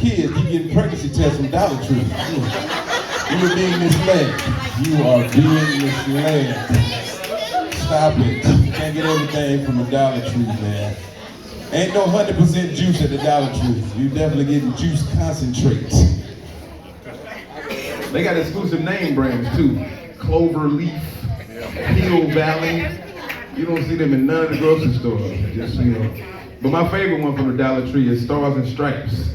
kids keep getting pregnancy tests from Dollar Tree. You are being misled. You are being misled. Stop it. You can't get everything from the Dollar Tree, man. Ain't no 100% juice at the Dollar Tree. You definitely getting juice concentrate. They got exclusive name brands too. Clover Leaf, Hill Valley. You don't see them in none of the grocery stores, just so you know. But my favorite one from the Dollar Tree is Stars and Stripes.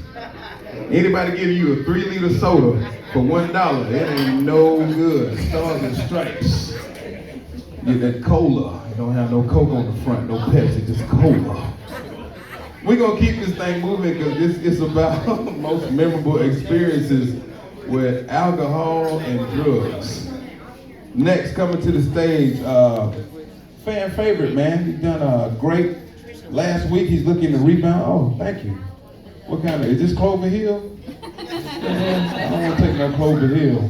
Anybody give you a 3-liter soda for $1, it ain't no good. Stars and Stripes. Get that cola. You don't have no Coke on the front, no Pepsi, just cola. We're gonna keep this thing moving because this is about most memorable experiences with alcohol and drugs. Next, coming to the stage, fan favorite, man. He's done great. Last week, he's looking to rebound. Oh, thank you. What kind of, is this Clover Hill? I don't want to take no Clover Hill.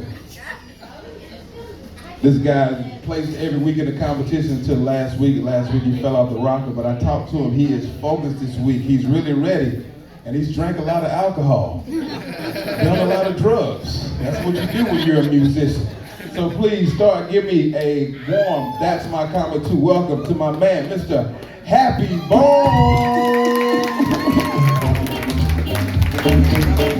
This guy placed every week in the competition until last week. Last week, he fell off the rocker, but I talked to him. He is focused this week. He's really ready, and he's drank a lot of alcohol, done a lot of drugs. That's what you do when you're a musician. So please start, give me a warm, that's my comment too. Welcome to my man, Mr. Happy Bone. Thank you.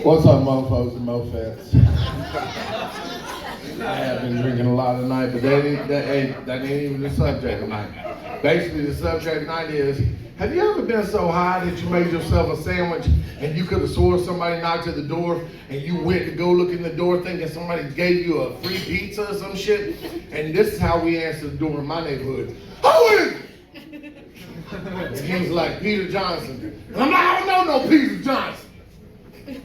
What's up, mofos and mofettes? I have been drinking a lot tonight, but that ain't even the subject tonight. Basically, the subject tonight is, have you ever been so high that you made yourself a sandwich and you could have swore somebody knocked at the door and you went to go look in the door thinking somebody gave you a free pizza or some shit? And this is how we answer the door in my neighborhood. Who is it? And he's like, Peter Johnson. And I'm like, I don't know no Peter Johnson.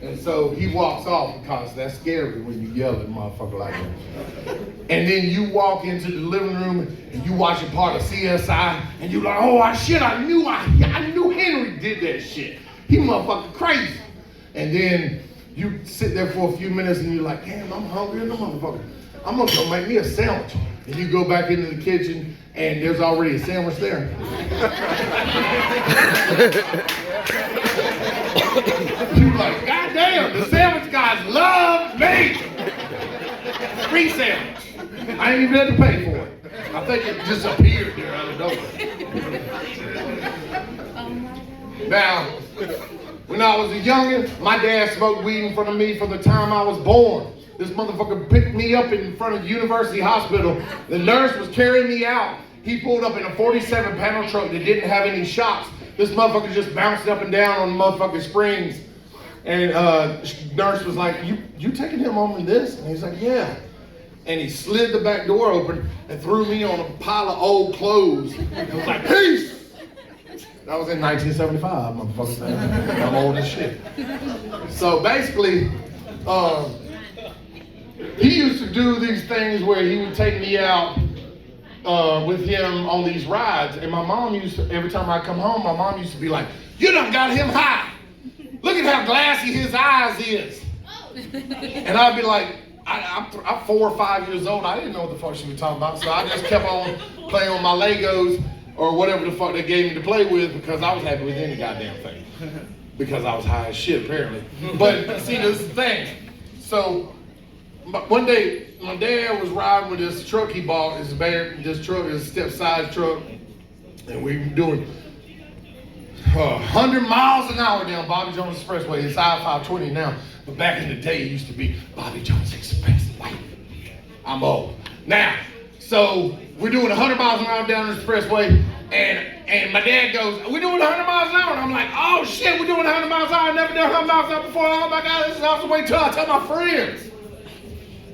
And so he walks off because that's scary when you yell at a motherfucker like that. And then you walk into the living room and you watching part of CSI and you like, oh shit, I knew Henry did that shit. He motherfucking crazy. And then you sit there for a few minutes and you're like, damn, I'm hungry as a motherfucker. I'm gonna go make me a sandwich. And you go back into the kitchen and there's already a sandwich there. You're like, God damn, the sandwich guys love me. Free sandwich. I ain't even had to pay for it. I think it just appeared there out of nowhere. Now, when I was a youngin', my dad smoked weed in front of me from the time I was born. This motherfucker picked me up in front of University Hospital. The nurse was carrying me out. He pulled up in a 47 panel truck that didn't have any shocks. This motherfucker just bounced up and down on the motherfucking springs. And nurse was like, you taking him home in this? And he's like, yeah. And he slid the back door open and threw me on a pile of old clothes. And was like, peace! That was in 1975, motherfucker. I'm old as shit. So basically, he used to do these things where he would take me out with him on these rides, and my mom used to, every time I come home, my mom used to be like, you done got him high. Look at how glassy his eyes is. And I'd be like, I'm 4 or 5 years old, I didn't know what the fuck she was talking about, so I just kept on playing with my Legos or whatever the fuck they gave me to play with because I was happy with any goddamn thing. Because I was high as shit, apparently. But see, this is the thing. So, one day, my dad was riding with this truck he bought, this truck, his step-size truck, and we were doing 100 miles an hour down Bobby Jones Expressway. It's I-520 now, but back in the day, it used to be Bobby Jones Expressway. I'm old. Now, so we're doing 100 miles an hour down the expressway, and my dad goes, we're doing 100 miles an hour, and I'm like, oh shit, we're doing 100 miles an hour, I've never done 100 miles an hour before, oh my God, this is awesome, wait till I tell my friends.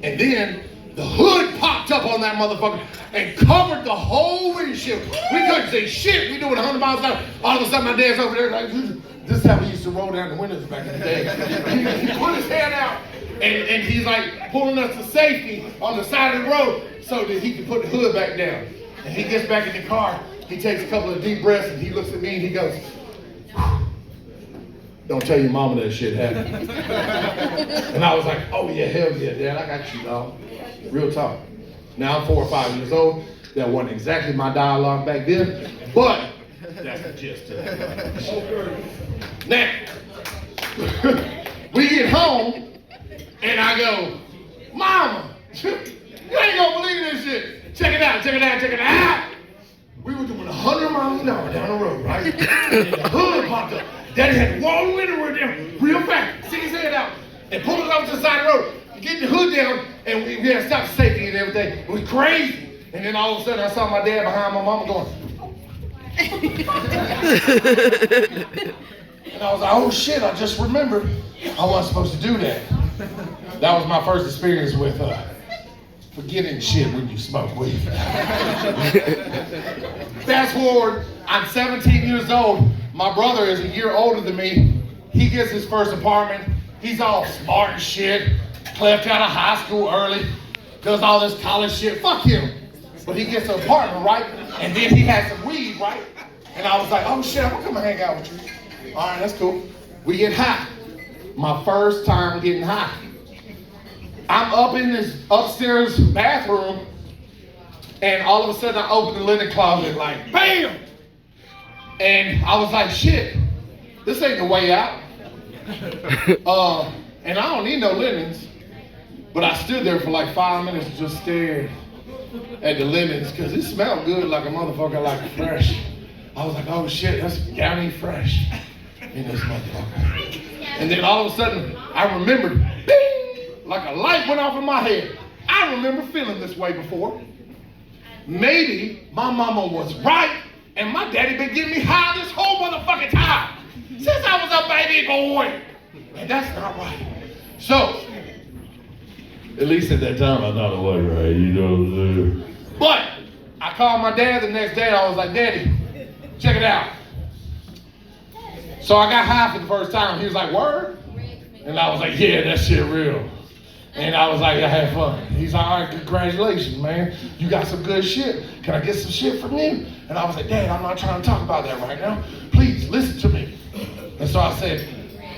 And then the hood popped up on that motherfucker and covered the whole windshield. We couldn't see shit. We doing 100 miles an hour. All of a sudden, my dad's over there like, this is how we used to roll down the windows back in the day. He put his hand out and he's like pulling us to safety on the side of the road so that he can put the hood back down. And he gets back in the car. He takes a couple of deep breaths and he looks at me and he goes, Don't tell your mama that shit happened. And I was like, oh yeah, hell yeah, Dad, I got you, dog. Real talk. Now I'm 4 or 5 years old. That wasn't exactly my dialogue back then, but that's the gist of it. Now, we get home, and I go, Mama, you ain't gonna believe this shit. Check it out, check it out, check it out. We were doing 100 miles an hour down the road, right? And the hood popped up. Daddy had to roll the window down real fast, stick his head out, and pull us off to the side of the road. Get the hood down, and we had to stop safety and everything. It was crazy. And then all of a sudden, I saw my dad behind my mama going, and I was like, oh shit, I just remembered I wasn't supposed to do that. That was my first experience with forgetting shit when you smoke weed. Fast forward, I'm 17 years old. My brother is a year older than me. He gets his first apartment. He's all smart and shit. Left out of high school early. Does all this college shit. Fuck him. But he gets an apartment, right? And then he has some weed, right? And I was like, oh shit, I'm gonna come and hang out with you. All right, that's cool. We get high. My first time getting high. I'm up in this upstairs bathroom, and all of a sudden I open the linen closet like, BAM! And I was like, shit, this ain't the way out. And I don't need no linens, but I stood there for like 5 minutes and just stared at the linens because it smelled good like a motherfucker, like fresh. I was like, oh shit, that's Gownie fresh in this motherfucker. And then all of a sudden, I remembered, bing, like a light went off in my head. I remember feeling this way before. Maybe my mama was right, and my daddy been getting me high this whole motherfucking time since I was a baby boy. And that's not right. So, at least at that time, I thought it was right, you know what I'm saying? But, I called my dad the next day, and I was like, Daddy, check it out. So I got high for the first time. He was like, word? And I was like, yeah, that shit real. And I was like, I had fun. He's like, all right, congratulations, man. You got some good shit. Can I get some shit from you? And I was like, Dad, I'm not trying to talk about that right now. Please, listen to me. And so I said,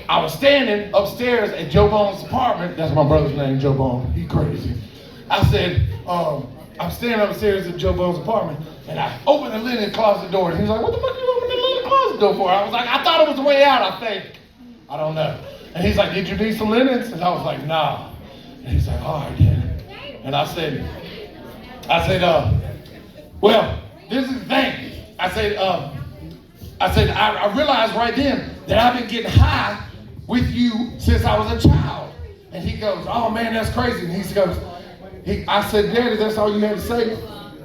I was standing upstairs at Joe Bone's apartment. That's my brother's name, Joe Bone. He crazy. I said, I'm standing upstairs at Joe Bone's apartment, and I opened the linen closet door, and he was like, what the fuck are you opening the linen closet door for? I was like, I thought it was the way out, I think. I don't know. And he's like, did you need some linens? And I was like, nah. And he's like, all right, then. And I said, well, this is the thing. I said, I realized right then that I've been getting high with you since I was a child. And he goes, oh man, that's crazy. And he goes, I said, Daddy, that's all you had to say?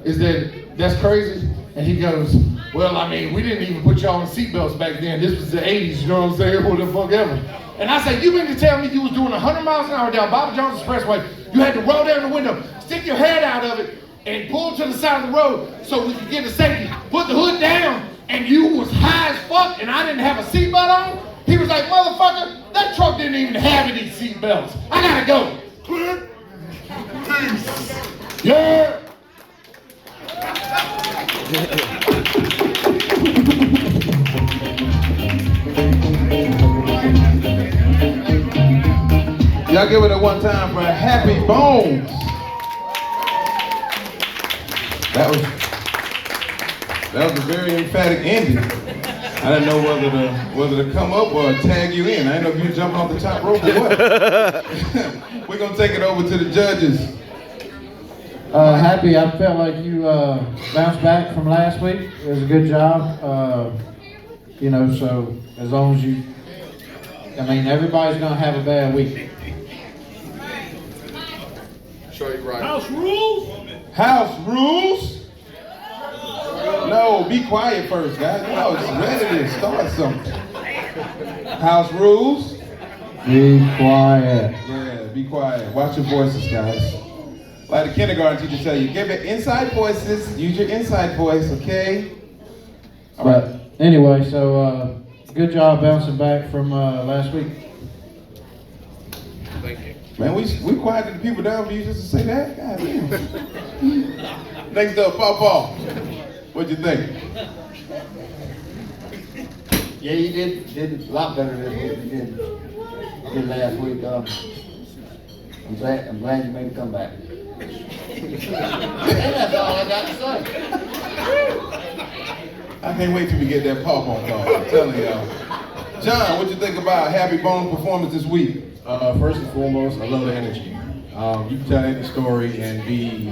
Is that that's crazy? And he goes, well, I mean, we didn't even put y'all in seatbelts back then. This was the 80s, you know what I'm saying? What the fuck ever. And I said, you mean to tell me you was doing 100 miles an hour down Bobby Jones Expressway? You had to roll down the window, stick your head out of it, and pull to the side of the road so we could get to safety. Put the hood down, and you was high as fuck, and I didn't have a seatbelt on? He was like, motherfucker, that truck didn't even have any seatbelts. I gotta go. Peace. Yeah. Y'all give it a one time for Happy Bones. That was a very emphatic ending. I didn't know whether to come up or tag you in. I didn't know if you were jumping off the top rope or what. We're gonna take it over to the judges. Happy, I felt like you bounced back from last week. It was a good job. So as long as you, everybody's gonna have a bad week. Show you right. House rules? House rules? No, be quiet first, guys. No, it's ready to start something. House rules? Be quiet. Yeah, be quiet. Watch your voices, guys. Like the kindergarten teacher tell you, give it inside voices. Use your inside voice, okay? All right. But anyway, so good job bouncing back from last week. Thank you. Man, we quieted the people down for you just to say that? God damn. Next up, Paw. What'd you think? Yeah, you did a lot better this week than you did last week. I'm glad you made a comeback. That's all I got to say. I can't wait till we get that pop on dog. I'm telling y'all. John, what you think about Happy Bones' performance this week? First and foremost, I love the energy. You can tell any story and be,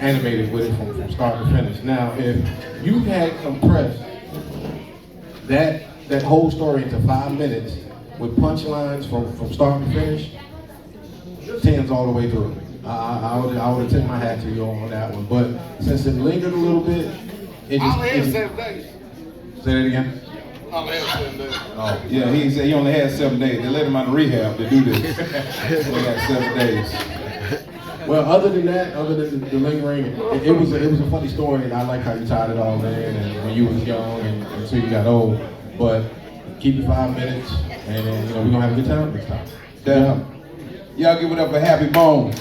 animated with it from start to finish. Now, if you had compressed that whole story into 5 minutes with punchlines from start to finish, 10s all the way through. I would have taken my hat to you on that one. But since it lingered a little bit, it just. I only had 7 days. Say that again. I only had 7 days. Oh. Yeah, he said he only had 7 days. They let him out of rehab to do this. He got 7 days. Well, other than that, other than the lingering, it was a funny story, and I like how you tied it all in, and when you was young and until you got old. But keep it 5 minutes, and then we're gonna have a good time this time. Y'all give it up for Happy Bones.